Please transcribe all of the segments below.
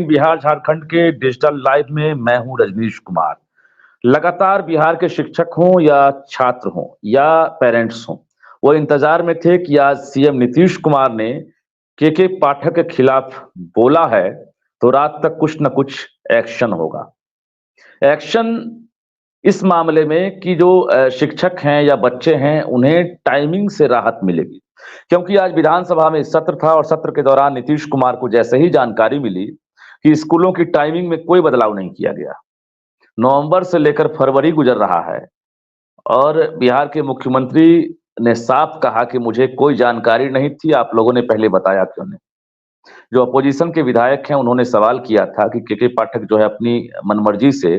बिहार झारखंड के digital live में मैं हूं रजनीश कुमार। लगातार बिहार के शिक्षक हों या छात्र हों या पेरेंट्स हों, वो इंतजार में थे कि आज सीएम नीतीश कुमार ने के पाठक के खिलाफ बोला है तो रात तक कुछ न कुछ एक्शन होगा। एक्शन इस मामले में कि जो शिक्षक हैं या बच्चे हैं उन्हें टाइमिंग से राहत मिलेगी, क्योंकि आज विधानसभा में सत्र था और सत्र के दौरान नीतीश कुमार को जैसे ही जानकारी मिली कि स्कूलों की टाइमिंग में कोई बदलाव नहीं किया गया। नवंबर से लेकर फरवरी गुजर रहा है और बिहार के मुख्यमंत्री ने साफ कहा कि मुझे कोई जानकारी नहीं थी, आप लोगों ने पहले बताया क्यों नहीं। जो अपोजिशन के विधायक हैं उन्होंने सवाल किया था कि के पाठक जो है अपनी मनमर्जी से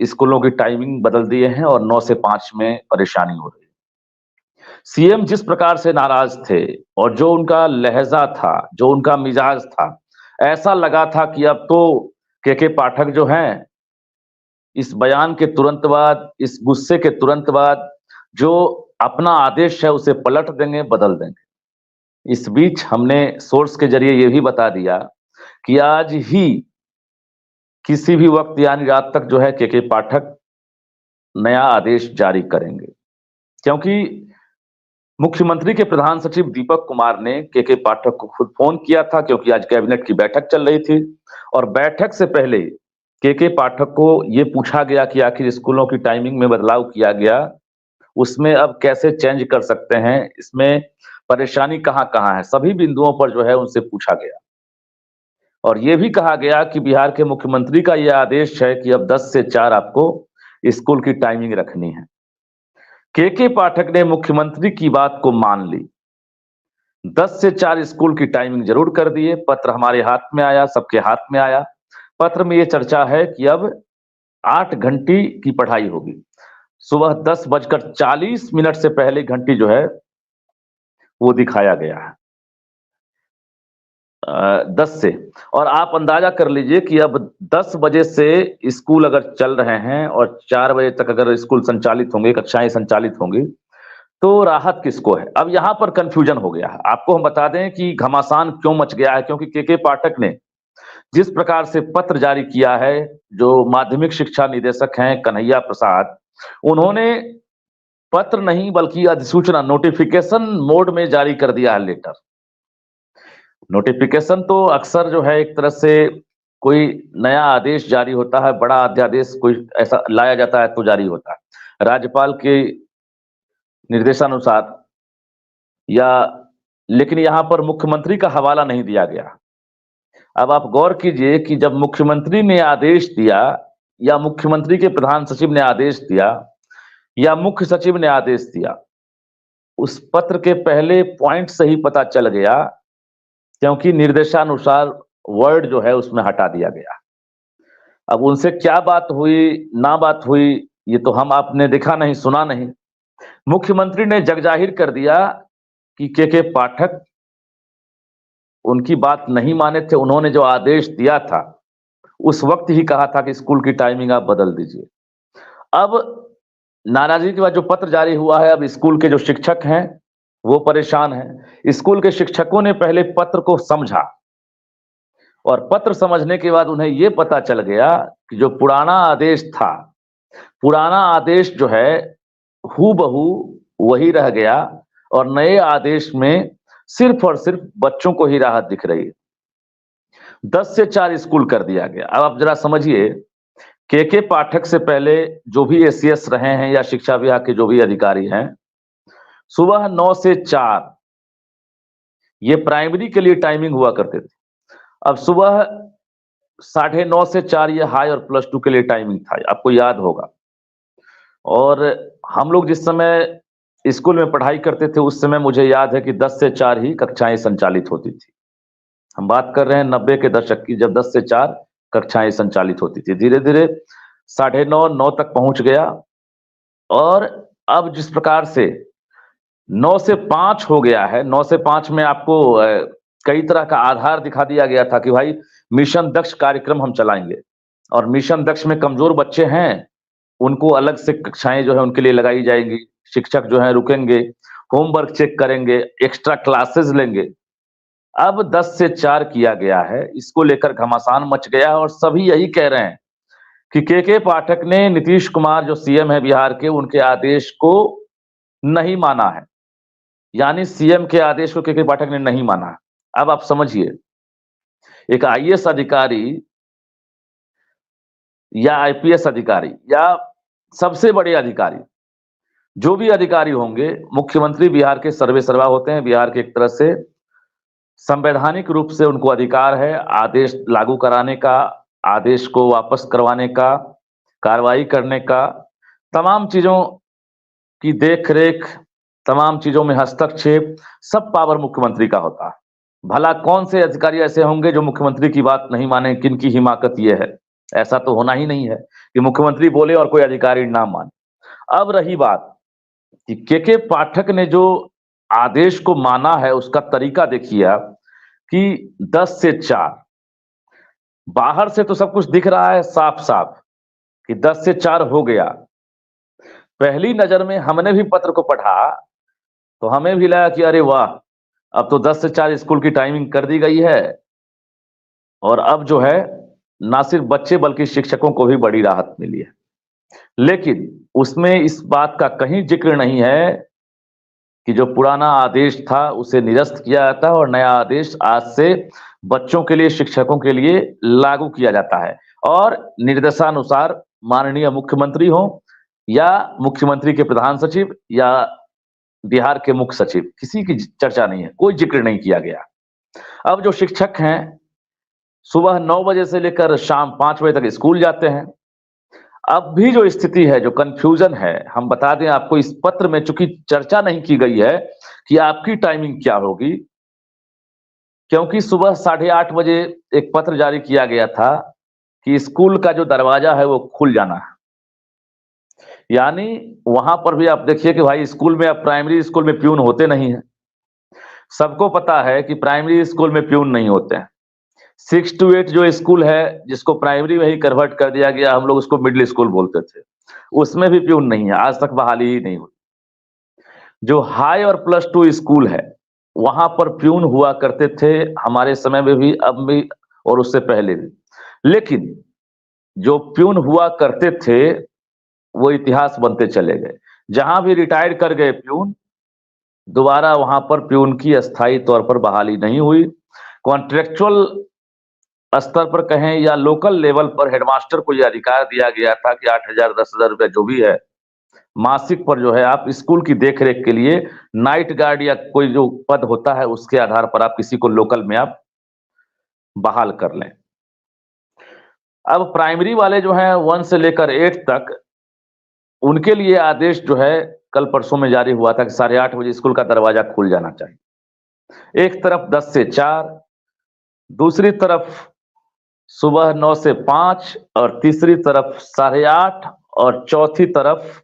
स्कूलों की टाइमिंग बदल दिए हैं और 9 से 5 में परेशानी हो रही है। सीएम जिस प्रकार से नाराज थे और जो उनका लहजा था, जो उनका मिजाज था, ऐसा लगा था कि अब तो के पाठक जो हैं इस बयान के तुरंत बाद, इस गुस्से के तुरंत बाद जो अपना आदेश है उसे पलट देंगे, बदल देंगे। इस बीच हमने सोर्स के जरिए ये भी बता दिया कि आज ही किसी भी वक्त यानी रात तक जो है के पाठक नया आदेश जारी करेंगे, क्योंकि मुख्यमंत्री के प्रधान सचिव दीपक कुमार ने के पाठक को खुद फोन किया था, क्योंकि आज कैबिनेट की बैठक चल रही थी और बैठक से पहले के पाठक को ये पूछा गया कि आखिर स्कूलों की टाइमिंग में बदलाव किया गया, उसमें अब कैसे चेंज कर सकते हैं, इसमें परेशानी कहाँ-कहाँ है, सभी बिंदुओं पर जो है उनसे पूछा गया। और ये भी कहा गया कि बिहार के मुख्यमंत्री का यह आदेश है कि अब 10 से 4 आपको स्कूल की टाइमिंग रखनी है। के पाठक ने मुख्यमंत्री की बात को मान ली। 10 से 4 स्कूल की टाइमिंग जरूर कर दिए। पत्र हमारे हाथ में आया, सबके हाथ में आया। पत्र में यह चर्चा है कि अब 8 घंटे की पढ़ाई होगी। सुबह 10:40 से पहले घंटी जो है वो दिखाया गया है 10 से। और आप अंदाजा कर लीजिए कि अब 10 बजे से स्कूल अगर चल रहे हैं और 4 बजे तक अगर स्कूल संचालित होंगे, कक्षाएं संचालित होंगी, तो राहत किसको है। अब यहां पर कंफ्यूजन हो गया है। आपको हम बता दें कि घमासान क्यों मच गया है, क्योंकि के पाठक ने जिस प्रकार से पत्र जारी किया है, जो माध्यमिक शिक्षा निदेशक हैं कन्हैया प्रसाद, उन्होंने पत्र नहीं बल्कि अधिसूचना नोटिफिकेशन मोड में जारी कर दिया है लेटर। नोटिफिकेशन तो अक्सर जो है एक तरह से कोई नया आदेश जारी होता है, बड़ा अध्यादेश कोई ऐसा लाया जाता है तो जारी होता है राज्यपाल के निर्देशानुसार, या लेकिन यहां पर मुख्यमंत्री का हवाला नहीं दिया गया। अब आप गौर कीजिए कि जब मुख्यमंत्री ने आदेश दिया या मुख्यमंत्री के प्रधान सचिव ने आदेश दिया या मुख्य सचिव ने आदेश दिया, उस पत्र के पहले पॉइंट से ही पता चल गया, क्योंकि निर्देशानुसार वर्ड जो है उसमें हटा दिया गया। अब उनसे क्या बात हुई, ना बात हुई, ये तो हम आपने देखा नहीं, सुना नहीं। मुख्यमंत्री ने जगजाहिर कर दिया कि के पाठक उनकी बात नहीं माने थे। उन्होंने जो आदेश दिया था उस वक्त ही कहा था कि स्कूल की टाइमिंग आप बदल दीजिए। अब नाराजगी के बाद जो पत्र जारी हुआ है, अब स्कूल के जो शिक्षक हैं वो परेशान हैं। स्कूल के शिक्षकों ने पहले पत्र को समझा और पत्र समझने के बाद उन्हें ये पता चल गया कि जो पुराना आदेश था, पुराना आदेश जो है हूबहू वही रह गया और नए आदेश में सिर्फ और सिर्फ बच्चों को ही राहत दिख रही है। 10 से 4 स्कूल कर दिया गया। अब आप जरा समझिए, के पाठक से पहले जो भी एसीएस रहे हैं या शिक्षा विभाग के जो भी अधिकारी हैं, सुबह 9 से 4 ये प्राइमरी के लिए टाइमिंग हुआ करते थे। अब सुबह 9:30 से 4 ये हाई और +2 के लिए टाइमिंग था, आपको याद होगा। और हम लोग जिस समय स्कूल में पढ़ाई करते थे उस समय मुझे याद है कि 10 से 4 ही कक्षाएं संचालित होती थी। हम बात कर रहे हैं 90 के दशक की, जब 10 से 4 कक्षाएं संचालित होती थी। धीरे धीरे 9:30 9 तक पहुंच गया और अब जिस प्रकार से 9 से 5 हो गया है, 9 से 5 में आपको कई तरह का आधार दिखा दिया गया था कि भाई मिशन दक्ष कार्यक्रम हम चलाएंगे और मिशन दक्ष में कमजोर बच्चे हैं, उनको अलग से कक्षाएं जो है उनके लिए लगाई जाएंगी। शिक्षक जो है रुकेंगे, होमवर्क चेक करेंगे, एक्स्ट्रा क्लासेस लेंगे। अब 10 से 4 किया गया है, इसको लेकर घमासान मच गया है और सभी यही कह रहे हैं कि के पाठक ने नीतीश कुमार जो सीएम है बिहार के, उनके आदेश को नहीं माना है। यानी सीएम के आदेश को के पाठक ने नहीं माना है। अब आप समझिए, एक आईएएस अधिकारी या आईपीएस अधिकारी या सबसे बड़े अधिकारी, जो भी अधिकारी होंगे, मुख्यमंत्री बिहार के सर्वेसर्वा होते हैं। बिहार के एक तरह से संवैधानिक रूप से उनको अधिकार है आदेश लागू कराने का, आदेश को वापस करवाने का, कार्रवाई करने का, तमाम चीजों की देख-रेख, तमाम चीजों में हस्तक्षेप, सब पावर मुख्यमंत्री का होता है। भला कौन से अधिकारी ऐसे होंगे जो मुख्यमंत्री की बात नहीं माने, किनकी हिमाकत ये है? ऐसा तो होना ही नहीं है कि मुख्यमंत्री बोले और कोई अधिकारी ना माने। अब रही बात कि के पाठक ने जो आदेश को माना है, उसका तरीका देखिए आप कि 10 से 4, बाहर से तो सब कुछ दिख रहा है साफ-साफ कि 10 से 4 हो गया। पहली नजर में हमने भी पत्र को पढ़ा, तो हमें भी लगा कि अरे वाह! अब तो 10 से 4 स्कूल की टाइमिंग कर दी गई है और अब जो है ना सिर्फ बच्चे बल्कि शिक्षकों को भी बड़ी राहत मिली है। लेकिन उसमें इस बात का कहीं जिक्र नहीं है कि जो पुराना आदेश था उसे निरस्त किया जाता है और नया आदेश आज से बच्चों के लिए, शिक्षकों के लिए लागू किया जाता है और निर्देशानुसार माननीय मुख्यमंत्री हो या मुख्यमंत्री के प्रधान सचिव या बिहार के मुख्य सचिव, किसी की चर्चा नहीं है, कोई जिक्र नहीं किया गया। अब जो शिक्षक हैं, सुबह 9 बजे से लेकर शाम 5 बजे तक स्कूल जाते हैं। अब भी जो स्थिति है, जो कन्फ्यूजन है, हम बता दें आपको, इस पत्र में चूंकि चर्चा नहीं की गई है कि आपकी टाइमिंग क्या होगी, क्योंकि सुबह 8:30 बजे एक पत्र जारी किया गया था कि स्कूल का जो दरवाजा है वो खुल जाना है। यानी वहां पर भी आप देखिए कि भाई स्कूल में, अब प्राइमरी स्कूल में प्यून होते नहीं है। सबको पता है कि प्राइमरी स्कूल में प्यून नहीं होते हैं। 6 to 8 जो स्कूल है, जिसको प्राइमरी में ही कन्वर्ट कर दिया गया, हम लोग उसको मिडिल स्कूल बोलते थे, उसमें भी प्यून नहीं है, आज तक बहाली ही नहीं हुई। जो हाई और +2 स्कूल है, वहां पर प्यून हुआ करते थे, हमारे समय में भी, अब भी और उससे पहले भी। लेकिन जो प्यून हुआ करते थे वो इतिहास बनते चले गए। जहां भी रिटायर कर गए प्यून, दोबारा वहां पर प्यून की अस्थायी तौर पर बहाली नहीं हुई। कॉन्ट्रेक्चुअल स्तर पर कहें या लोकल लेवल पर हेडमास्टर को यह अधिकार दिया गया था कि 8,000 10,000 रुपया जो भी है मासिक पर जो है आप स्कूल की देखरेख के लिए नाइट गार्ड या कोई जो पद होता है उसके आधार पर आप किसी को लोकल में आप बहाल कर लें। अब प्राइमरी वाले जो हैं 1 से लेकर 8 तक, उनके लिए आदेश जो है कल परसों में जारी हुआ था कि 8:30 बजे स्कूल का दरवाजा खुल जाना चाहिए। एक तरफ 10 से 4, दूसरी तरफ सुबह 9 से 5 और तीसरी तरफ 8:30 और चौथी तरफ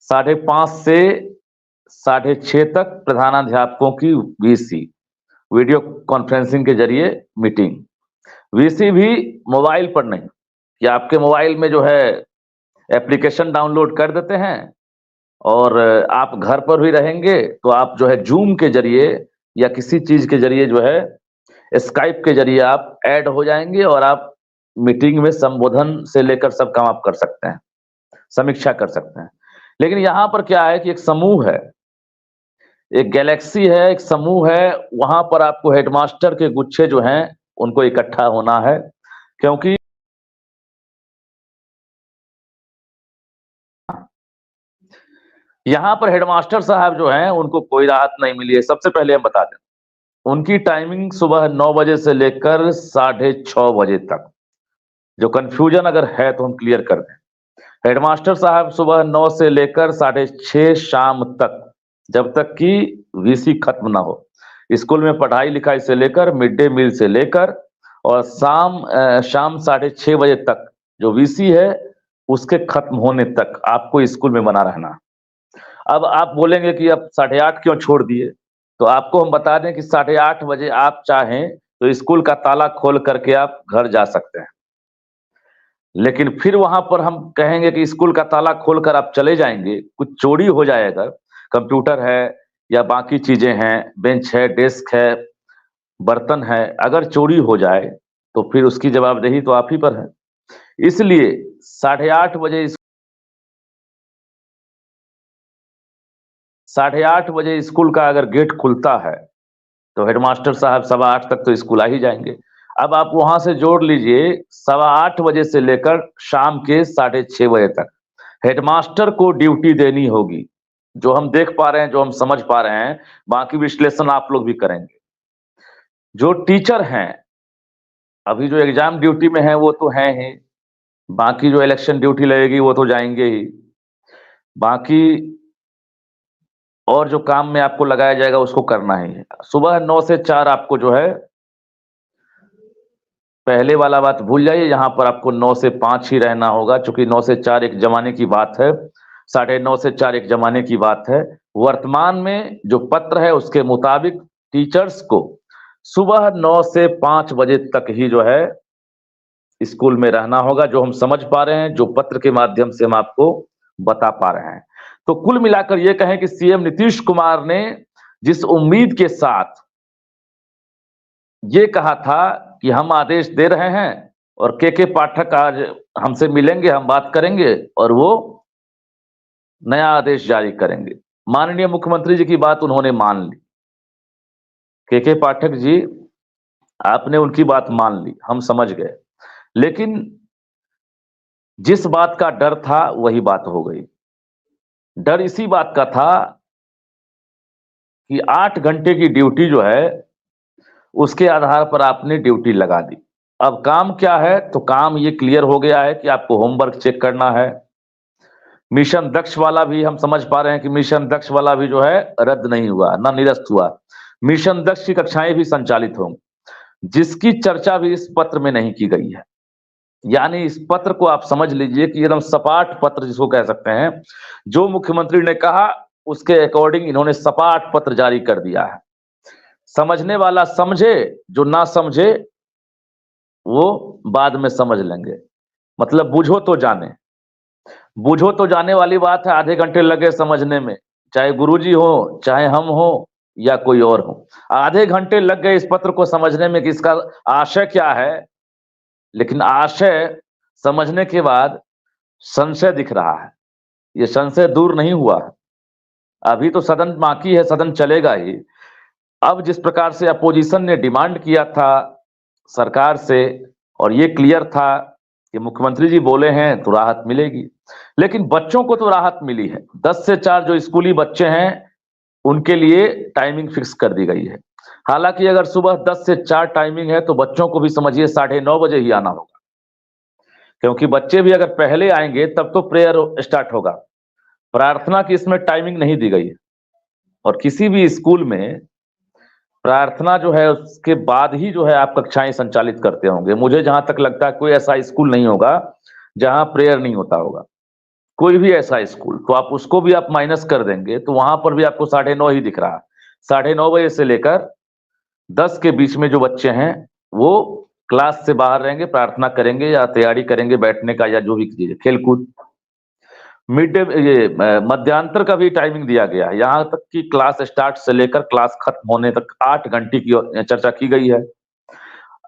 5:30 से 6:30 तक प्रधानाध्यापकों की वीसी, वीडियो कॉन्फ्रेंसिंग के जरिए मीटिंग। वीसी भी मोबाइल पर नहीं, कि आपके मोबाइल में जो है एप्लीकेशन डाउनलोड कर देते हैं और आप घर पर भी रहेंगे तो आप जो है जूम के जरिए या किसी चीज के जरिए जो है स्काइप के जरिए आप ऐड हो जाएंगे और आप मीटिंग में संबोधन से लेकर सब काम आप कर सकते हैं, समीक्षा कर सकते हैं। लेकिन यहाँ पर क्या है कि एक समूह है, एक गैलेक्सी है, एक समूह है, वहां पर आपको हेडमास्टर के गुच्छे जो हैं उनको इकट्ठा होना है, क्योंकि यहाँ पर हेडमास्टर साहब जो हैं उनको कोई राहत नहीं मिली है। सबसे पहले हम बता दें, उनकी टाइमिंग सुबह 9 बजे से लेकर 6:30 बजे तक। जो कंफ्यूजन अगर है तो हम क्लियर कर दें। हेडमास्टर साहब सुबह 9 से लेकर 6:30 शाम तक, जब तक कि वीसी खत्म ना हो, स्कूल में पढ़ाई लिखाई से लेकर मिड डे मील से लेकर और शाम 6:30 बजे तक जो वीसी है उसके खत्म होने तक आपको स्कूल में बना रहना। अब आप बोलेंगे कि अब 8:30 क्यों छोड़ दिए? तो आपको हम बता दें कि 8:30 बजे आप चाहें तो स्कूल का ताला खोल करके आप घर जा सकते हैं। लेकिन फिर वहां पर हम कहेंगे कि स्कूल का ताला खोलकर आप चले जाएंगे, कुछ चोरी हो जाएगा, कंप्यूटर है या बाकी चीजें हैं, बेंच है, डेस्क है, बर्तन है, अगर चोरी हो जाए तो फिर उसकी जवाबदेही तो आप ही पर है। इसलिए 8:30 बजे 8:30 बजे स्कूल का अगर गेट खुलता है तो हेडमास्टर साहब 8:15 तक तो स्कूल आ ही जाएंगे। अब आप वहां से जोड़ लीजिए 8:15 बजे से लेकर शाम के 6:30 बजे तक हेडमास्टर को ड्यूटी देनी होगी। जो हम देख पा रहे हैं, जो हम समझ पा रहे हैं, बाकी विश्लेषण आप लोग भी करेंगे। जो टीचर हैं अभी जो एग्जाम ड्यूटी में है वो तो है ही, बाकी जो इलेक्शन ड्यूटी लगेगी वो तो जाएंगे ही, बाकी और जो काम में आपको लगाया जाएगा उसको करना ही है। सुबह 9 से 4 आपको जो है, पहले वाला बात भूल जाइए, यहाँ पर आपको 9 से 5 ही रहना होगा, क्योंकि 9 से 4 एक जमाने की बात है, 9:30 से 4 एक जमाने की बात है। वर्तमान में जो पत्र है उसके मुताबिक टीचर्स को सुबह 9 से 5 बजे तक ही जो है स्कूल में रहना होगा, जो हम समझ पा रहे हैं, जो पत्र के माध्यम से हम आपको बता पा रहे हैं। तो कुल मिलाकर ये कहें कि सीएम नीतीश कुमार ने जिस उम्मीद के साथ ये कहा था कि हम आदेश दे रहे हैं और के पाठक आज हमसे मिलेंगे, हम बात करेंगे और वो नया आदेश जारी करेंगे। माननीय मुख्यमंत्री जी की बात उन्होंने मान ली। के पाठक जी, आपने उनकी बात मान ली, हम समझ गए, लेकिन जिस बात का डर था वही बात हो गई। डर इसी बात का था कि 8 घंटे की ड्यूटी जो है उसके आधार पर आपने ड्यूटी लगा दी। अब काम क्या है? तो काम ये क्लियर हो गया है कि आपको होमवर्क चेक करना है। मिशन दक्ष वाला भी हम समझ पा रहे हैं कि मिशन दक्ष वाला भी जो है रद्द नहीं हुआ, ना निरस्त हुआ। मिशन दक्ष की कक्षाएं भी संचालित होंगी, जिसकी चर्चा भी इस पत्र में नहीं की गई है। यानी इस पत्र को आप समझ लीजिए कि एकदम सपाट पत्र जिसको कह सकते हैं, जो मुख्यमंत्री ने कहा उसके अकॉर्डिंग इन्होंने सपाट पत्र जारी कर दिया है। समझने वाला समझे, जो ना समझे वो बाद में समझ लेंगे। मतलब बुझो तो जाने, बुझो तो जाने वाली बात है। आधे घंटे लगे समझने में, चाहे गुरुजी हो, चाहे हम हो या कोई और हो, आधे घंटे लग गए इस पत्र को समझने में कि इसका आशय क्या है। लेकिन आशय समझने के बाद संशय दिख रहा है, ये संशय दूर नहीं हुआ। अभी तो सदन बाकी है, सदन चलेगा ही। अब जिस प्रकार से अपोजिशन ने डिमांड किया था सरकार से, और ये क्लियर था कि मुख्यमंत्री जी बोले हैं तो राहत मिलेगी, लेकिन बच्चों को तो राहत मिली है। 10 से 4 जो स्कूली बच्चे हैं उनके लिए टाइमिंग फिक्स कर दी गई है। हालांकि अगर सुबह 10 से 4 टाइमिंग है तो बच्चों को भी समझिए 9:30 बजे ही आना होगा, क्योंकि बच्चे भी अगर पहले आएंगे तब तो प्रेयर स्टार्ट होगा। प्रार्थना की इसमें टाइमिंग नहीं दी गई है, और किसी भी स्कूल में प्रार्थना जो है उसके बाद ही जो है आप कक्षाएं संचालित करते होंगे। मुझे जहां तक लगता है कोई ऐसा स्कूल नहीं होगा जहां प्रेयर नहीं होता होगा। कोई भी ऐसा स्कूल, तो आप उसको भी आप माइनस कर देंगे तो वहां पर भी आपको 9:30 ही दिख रहा है। 9:30 बजे से लेकर 10 के बीच में जो बच्चे हैं वो क्लास से बाहर रहेंगे, प्रार्थना करेंगे या तैयारी करेंगे बैठने का या जो भी कीजिए, खेलकूद। मिड डे ये मध्यांतर का भी टाइमिंग दिया गया है, यहाँ तक कि क्लास स्टार्ट से लेकर क्लास खत्म होने तक 8 घंटे की चर्चा की गई है।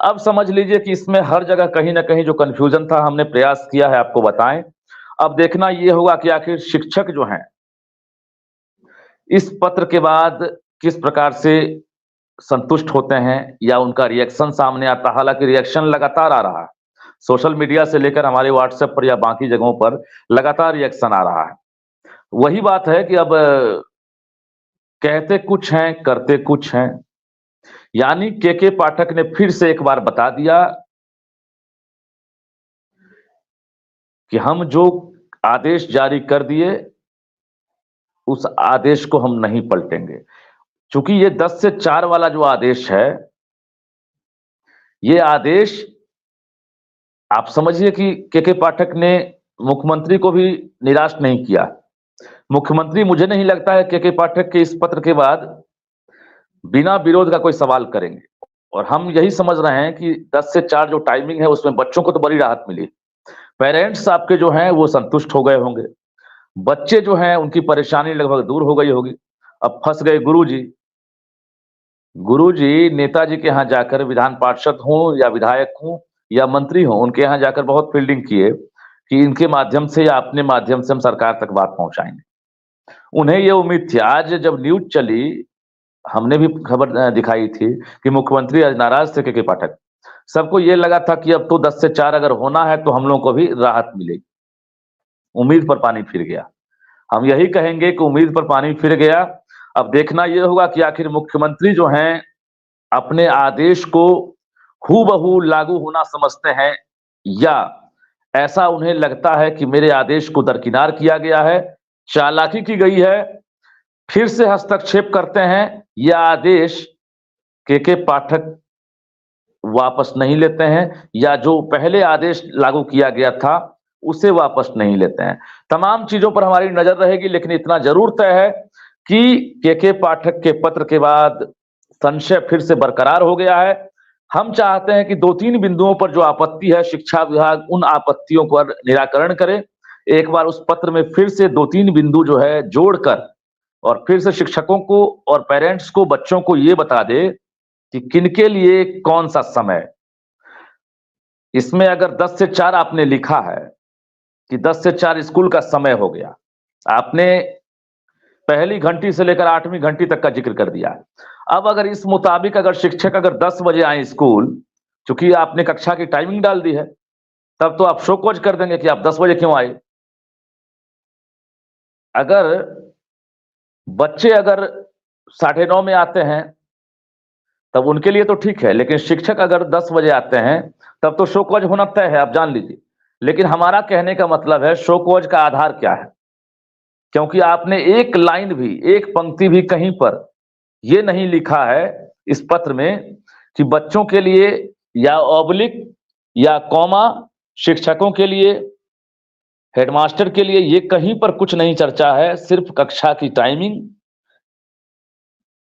अब समझ लीजिए कि इसमें हर जगह कहीं ना कहीं जो कंफ्यूजन था हमने प्रयास किया है आपको बताएं। अब देखना ये होगा कि आखिर शिक्षक जो हैं इस पत्र के बाद किस प्रकार से संतुष्ट होते हैं या उनका रिएक्शन सामने आता। हालांकि रिएक्शन लगातार आ रहा है, सोशल मीडिया से लेकर हमारे व्हाट्सएप पर या बाकी जगहों पर लगातार रिएक्शन आ रहा है। वही बात है कि अब कहते कुछ हैं करते कुछ हैं। यानी के पाठक ने फिर से एक बार बता दिया कि हम जो आदेश जारी कर दिए उस आदेश को हम नहीं पलटेंगे। चूंकि ये 10 से 4 वाला जो आदेश है, ये आदेश आप समझिए कि के पाठक ने मुख्यमंत्री को भी निराश नहीं किया। मुख्यमंत्री मुझे नहीं लगता है के पाठक के इस पत्र के बाद बिना विरोध का कोई सवाल करेंगे, और हम यही समझ रहे हैं कि 10 से 4 जो टाइमिंग है उसमें बच्चों को तो बड़ी राहत मिली। पेरेंट्स आपके जो हैं वो संतुष्ट हो गए होंगे, बच्चे जो हैं उनकी परेशानी लगभग दूर हो गई होगी। अब फंस गए गुरुजी, गुरुजी नेताजी के यहाँ जाकर विधान पार्षद हों या विधायक हों या मंत्री हों, उनके यहाँ जाकर बहुत फील्डिंग किए कि इनके माध्यम से या अपने माध्यम से हम सरकार तक बात पहुंचाएंगे। उन्हें ये उम्मीद थी। आज जब न्यूज़ चली, हमने भी खबर दिखाई थी कि मुख्यमंत्री आज नाराज थे के पाठक। सबको ये लगा था कि अब तो 10 से 4 अगर होना है तो हम लोगों को भी राहत मिलेगी। उम्मीद पर पानी फिर गया। हम यही कहेंगे कि उम्मीद पर पानी फिर गया। अब देखना ये होगा कि आखिर मुख्यमंत्री जो हैं अपने आदेश को हूबहू लागू होना समझते हैं या ऐसा उन्हें लगता है कि मेरे आदेश को दरकिनार किया गया है, चालाकी की गई है, फिर से हस्तक्षेप करते हैं या आदेश के पाठक वापस नहीं लेते हैं या जो पहले आदेश लागू किया गया था उसे वापस नहीं लेते हैं। तमाम चीजों पर हमारी नजर रहेगी, लेकिन इतना जरूर तय है कि के पाठक के पत्र के बाद संशय फिर से बरकरार हो गया है। हम चाहते हैं कि 2-3 बिंदुओं पर जो आपत्ति है शिक्षा विभाग उन आपत्तियों पर निराकरण करे। एक बार उस पत्र में फिर से 2-3 बिंदु जो है जोड़कर और फिर से शिक्षकों को और पेरेंट्स को, बच्चों को ये बता दे कि किनके लिए कौन सा समय। इसमें अगर 10 से 4 आपने लिखा है कि 10 से 4 स्कूल का समय हो गया, आपने पहली घंटी से लेकर 8वीं घंटी तक का जिक्र कर दिया। अब अगर इस मुताबिक अगर शिक्षक अगर 10 बजे आए स्कूल, चूंकि आपने कक्षा की टाइमिंग डाल दी है, तब तो आप शो कॉज कर देंगे कि आप 10 बजे क्यों आए। अगर बच्चे अगर 9:30 में आते हैं तब उनके लिए तो ठीक है, लेकिन शिक्षक अगर 10 बजे आते हैं तब तो शो कॉज होना तय है, आप जान लीजिए। लेकिन हमारा कहने का मतलब है शो कॉज का आधार क्या है, क्योंकि आपने एक लाइन भी, एक पंक्ति भी कहीं पर ये नहीं लिखा है इस पत्र में कि बच्चों के लिए या ऑब्लिक या कॉमा, शिक्षकों के लिए, हेडमास्टर के लिए, ये कहीं पर कुछ नहीं चर्चा है। सिर्फ कक्षा की टाइमिंग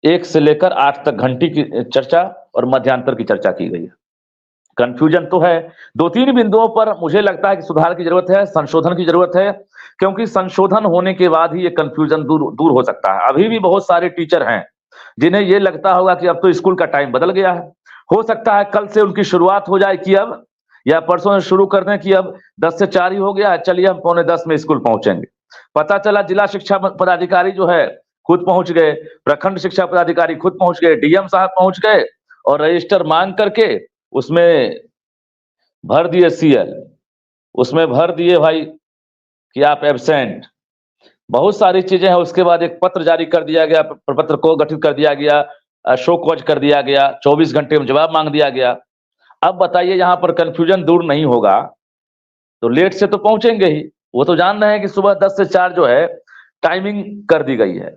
1 से लेकर 8 तक घंटी की चर्चा और मध्यांतर की चर्चा की गई है। कंफ्यूजन तो है। 2-3 बिंदुओं पर मुझे लगता है कि सुधार की जरूरत है, संशोधन की जरूरत है, क्योंकि संशोधन होने के बाद ही ये कंफ्यूजन दूर हो सकता है। अभी भी बहुत सारे टीचर हैं जिन्हें ये लगता होगा कि अब तो स्कूल का टाइम बदल गया है। हो सकता है कल से उनकी शुरुआत हो जाए कि अब, या परसों से शुरू कर दें कि अब 10 से 4 ही हो गया है, चलिए हम 9:45 में स्कूल पहुंचेंगे। पता चला जिला शिक्षा पदाधिकारी जो है खुद पहुंच गए, प्रखंड शिक्षा पदाधिकारी खुद पहुंच गए, डीएम साहब पहुंच गए और रजिस्टर मांग करके उसमें भर दिए सीएल, उसमें भर दिए भाई कि आप एब्सेंट। बहुत सारी चीजें हैं। उसके बाद एक पत्र जारी कर दिया गया, प्रपत्र को गठित कर दिया गया, शो कॉज कर दिया गया, 24 घंटे में जवाब मांग दिया गया। अब बताइए यहाँ पर कंफ्यूजन दूर नहीं होगा तो लेट से तो पहुंचेंगे ही। वो तो जान रहे हैं कि सुबह 10 से 4 जो है टाइमिंग कर दी गई है।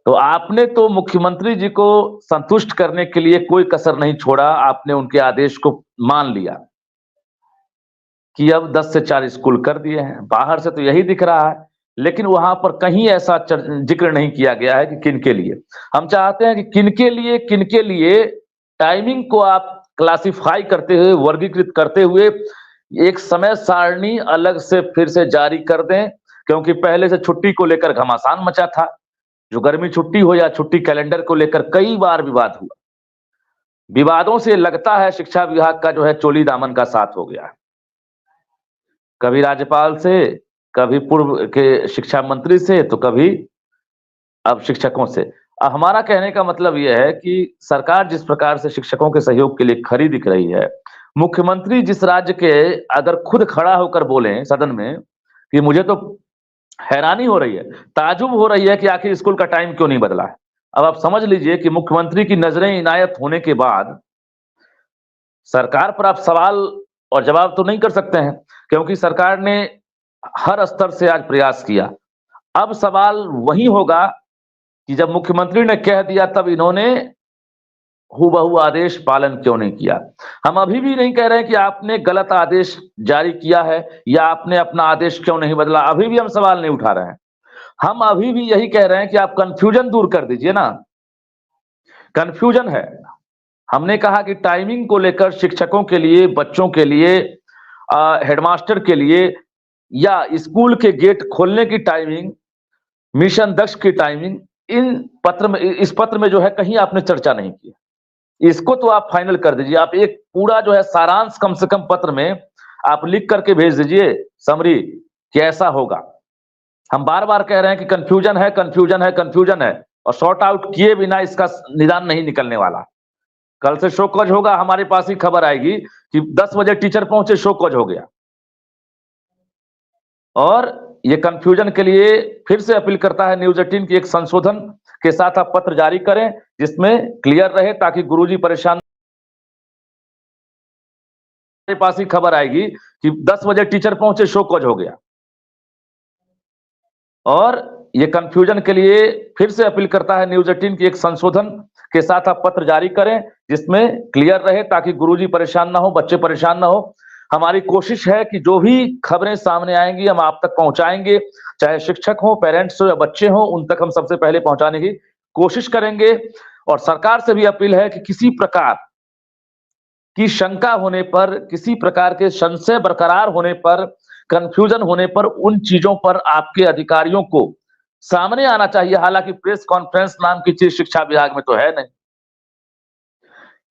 तो आपने तो मुख्यमंत्री जी को संतुष्ट करने के लिए कोई कसर नहीं छोड़ा, आपने उनके आदेश को मान लिया कि अब 10 से 4 स्कूल कर दिए हैं। बाहर से तो यही दिख रहा है, लेकिन वहां पर कहीं ऐसा जिक्र नहीं किया गया है कि किनके लिए। हम चाहते हैं कि किनके लिए टाइमिंग को आप क्लासिफाई करते हुए, वर्गीकृत करते हुए एक समय सारणी अलग से फिर से जारी कर दें, क्योंकि पहले से छुट्टी को लेकर घमासान मचा था। जो गर्मी छुट्टी हो या छुट्टी कैलेंडर को लेकर कई बार विवाद हुआ। विवादों से लगता है शिक्षा विभाग का जो है चोली दामन का साथ हो गया है। कभी राज्यपाल से, कभी पूर्व के शिक्षा मंत्री से, तो कभी अब शिक्षकों से। अब हमारा कहने का मतलब यह है कि सरकार जिस प्रकार से शिक्षकों के सहयोग के लिए खड़ी दिख रही है, मुख्यमंत्री जिस राज्य के अगर खुद खड़ा होकर बोले सदन में कि मुझे तो हैरानी हो रही है, ताजुब हो रही है कि आखिर स्कूल का टाइम क्यों नहीं बदला है। अब आप समझ लीजिए कि मुख्यमंत्री की नजरें इनायत होने के बाद सरकार पर आप सवाल और जवाब तो नहीं कर सकते हैं, क्योंकि सरकार ने हर स्तर से आज प्रयास किया। अब सवाल वही होगा कि जब मुख्यमंत्री ने कह दिया तब इन्होंने हूबहू आदेश पालन क्यों नहीं किया। हम अभी भी नहीं कह रहे हैं कि आपने गलत आदेश जारी किया है या आपने अपना आदेश क्यों नहीं बदला, अभी भी हम सवाल नहीं उठा रहे हैं। हम अभी भी यही कह रहे हैं कि आप कंफ्यूजन दूर कर दीजिए ना। कंफ्यूजन है। हमने कहा कि टाइमिंग को लेकर शिक्षकों के लिए, बच्चों के लिए, हेडमास्टर के लिए या स्कूल के गेट खोलने की टाइमिंग, मिशन दक्ष की टाइमिंग इस पत्र में जो है कहीं आपने चर्चा नहीं की। इसको तो आप फाइनल कर दीजिए। आप एक पूरा जो है सारांश कम से कम पत्र में आप लिख करके भेज दीजिए समरी कि ऐसा होगा। हम बार-बार कह रहे हैं कि कंफ्यूजन है, कंफ्यूजन है, कंफ्यूजन है और सॉर्ट आउट किए बिना इसका निदान नहीं निकलने वाला। कल से शो कॉज होगा, हमारे पास ही खबर आएगी कि 10 बजे टीचर पहुंचे, शो कॉज हो गया। और ये कंफ्यूजन के लिए फिर से अपील करता है न्यूज़ 18 की एक संशोधन के साथ आप पत्र जारी करें जिसमें क्लियर रहे ताकि गुरुजी परेशान। हमारे पास ही खबर आएगी कि 10 बजे टीचर पहुंचे, शो कॉज हो गया। और ये कंफ्यूजन के लिए फिर से अपील करता है न्यूज़ 18 की एक संशोधन के साथ आप पत्र जारी करें जिसमें क्लियर रहे ताकि गुरुजी परेशान ना हो, बच्चे परेशान ना हो। हमारी कोशिश है कि जो भी खबरें सामने आएंगी हम आप तक पहुंचाएंगे, चाहे शिक्षक हो, पेरेंट्स हो या बच्चे हो, उन तक हम सबसे पहले पहुंचाने की कोशिश करेंगे। और सरकार से भी अपील है कि किसी प्रकार की शंका होने पर, किसी प्रकार के संशय बरकरार होने पर, कंफ्यूजन होने पर, उन चीजों पर आपके अधिकारियों को सामने आना चाहिए। हालांकि प्रेस कॉन्फ्रेंस नाम की चीज शिक्षा विभाग में तो है नहीं।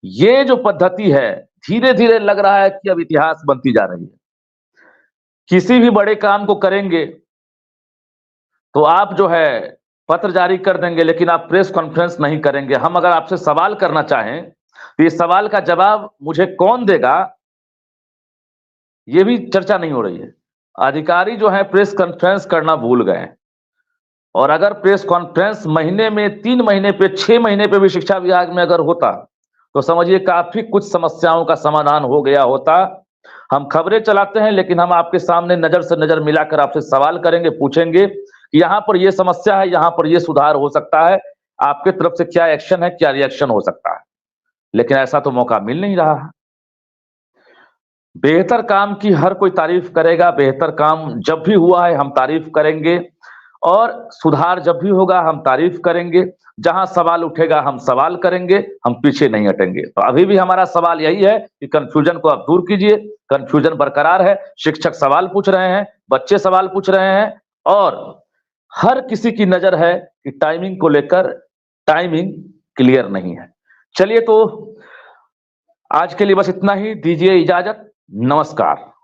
ये जो पद्धति है धीरे धीरे लग रहा है कि अब इतिहास बनती जा रही है। किसी भी बड़े काम को करेंगे तो आप जो है पत्र जारी कर देंगे लेकिन आप प्रेस कॉन्फ्रेंस नहीं करेंगे। हम अगर आपसे सवाल करना चाहें तो इस सवाल का जवाब मुझे कौन देगा, ये भी चर्चा नहीं हो रही है। अधिकारी जो है प्रेस कॉन्फ्रेंस करना भूल गए। और अगर प्रेस कॉन्फ्रेंस महीने में 3 महीने पे 6 महीने पे भी शिक्षा विभाग में अगर होता तो समझिए काफी कुछ समस्याओं का समाधान हो गया होता। हम खबरें चलाते हैं लेकिन हम आपके सामने नजर से नजर मिलाकर आपसे सवाल करेंगे, पूछेंगे कि यहाँ पर ये समस्या है, यहाँ पर ये सुधार हो सकता है, आपके तरफ से क्या एक्शन है, क्या रिएक्शन हो सकता है। लेकिन ऐसा तो मौका मिल नहीं रहा है। बेहतर काम की हर कोई तारीफ करेगा, बेहतर काम जब भी हुआ है हम तारीफ करेंगे और सुधार जब भी होगा हम तारीफ करेंगे। जहां सवाल उठेगा हम सवाल करेंगे, हम पीछे नहीं हटेंगे। तो अभी भी हमारा सवाल यही है कि कंफ्यूजन को आप दूर कीजिए। कंफ्यूजन बरकरार है, शिक्षक सवाल पूछ रहे हैं, बच्चे सवाल पूछ रहे हैं और हर किसी की नजर है कि टाइमिंग को लेकर टाइमिंग क्लियर नहीं है। चलिए तो आज के लिए बस इतना ही, दीजिए इजाजत, नमस्कार।